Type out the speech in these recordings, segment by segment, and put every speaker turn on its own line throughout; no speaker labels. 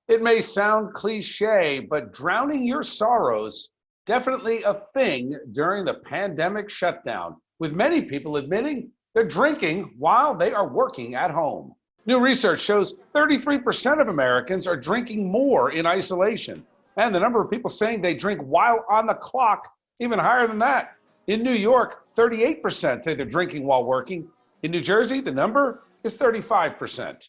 It may sound cliche, but drowning your sorrows, definitely a thing during the pandemic shutdown, with many people admitting they're drinking while they are working at home. New research shows 33% of Americans are drinking more in isolation, and the number of people saying they drink while on the clock, even higher than that. In New York, 38% say they're drinking while working. In New Jersey, the number is 35%.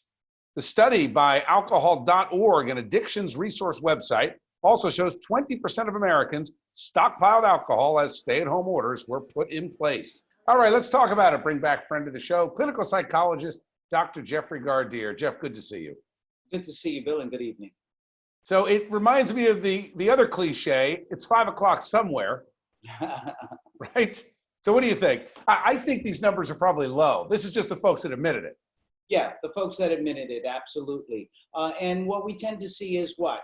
The study by alcohol.org, an addictions resource website, also shows 20% of Americans stockpiled alcohol as stay-at-home orders were put in place. All right, let's talk about it. Bring back friend of the show, clinical psychologist, Dr. Jeffrey Gardier. Jeff, good to see you.
Good to see you, Bill, and good evening.
So it reminds me of the other cliche, it's 5 o'clock somewhere, right? So what do you think? I think these numbers are probably low. This is just the folks that admitted it.
Yeah, the folks that admitted it, absolutely. And what we tend to see is what?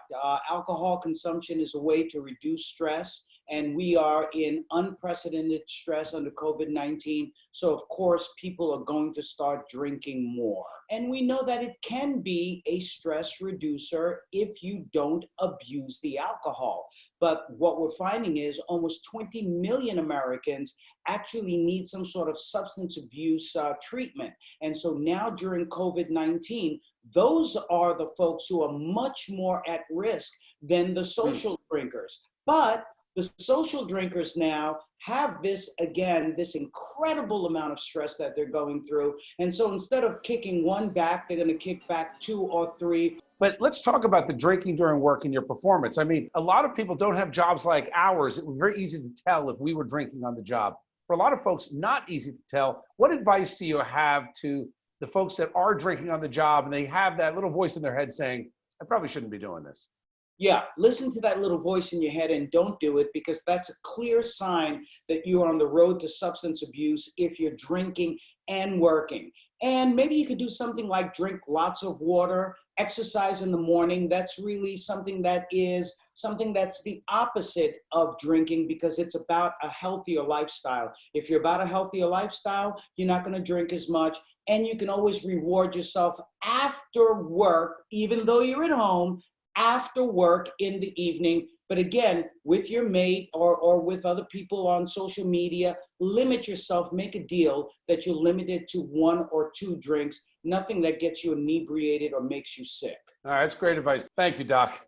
Alcohol consumption is a way to reduce stress, and we are in unprecedented stress under COVID-19. So, of course, people are going to start drinking more. And we know that it can be a stress reducer if you don't abuse the alcohol. But what we're finding is almost 20 million Americans actually need some sort of substance abuse treatment. And so now during COVID-19, those are the folks who are much more at risk than the social drinkers. But the social drinkers now have this incredible amount of stress that they're going through. And so instead of kicking one back, they're going to kick back two or three.
But let's talk about the drinking during work and your performance. I mean, a lot of people don't have jobs like ours. It was very easy to tell if we were drinking on the job. For a lot of folks, not easy to tell. What advice do you have to the folks that are drinking on the job and they have that little voice in their head saying, I probably shouldn't be doing this?
Yeah, listen to that little voice in your head and don't do it, because that's a clear sign that you're on the road to substance abuse if you're drinking and working. And maybe you could do something like drink lots of water, exercise in the morning. That's really something that's the opposite of drinking, because it's about a healthier lifestyle. If you're about a healthier lifestyle, you're not going to drink as much, and you can always reward yourself after work, even though you're at home, after work in the evening. But again, with your mate or with other people on social media, limit yourself, make a deal that you're limited to 1 or 2 drinks, nothing that gets you inebriated or makes you sick.
All right, that's great advice. Thank you, Doc.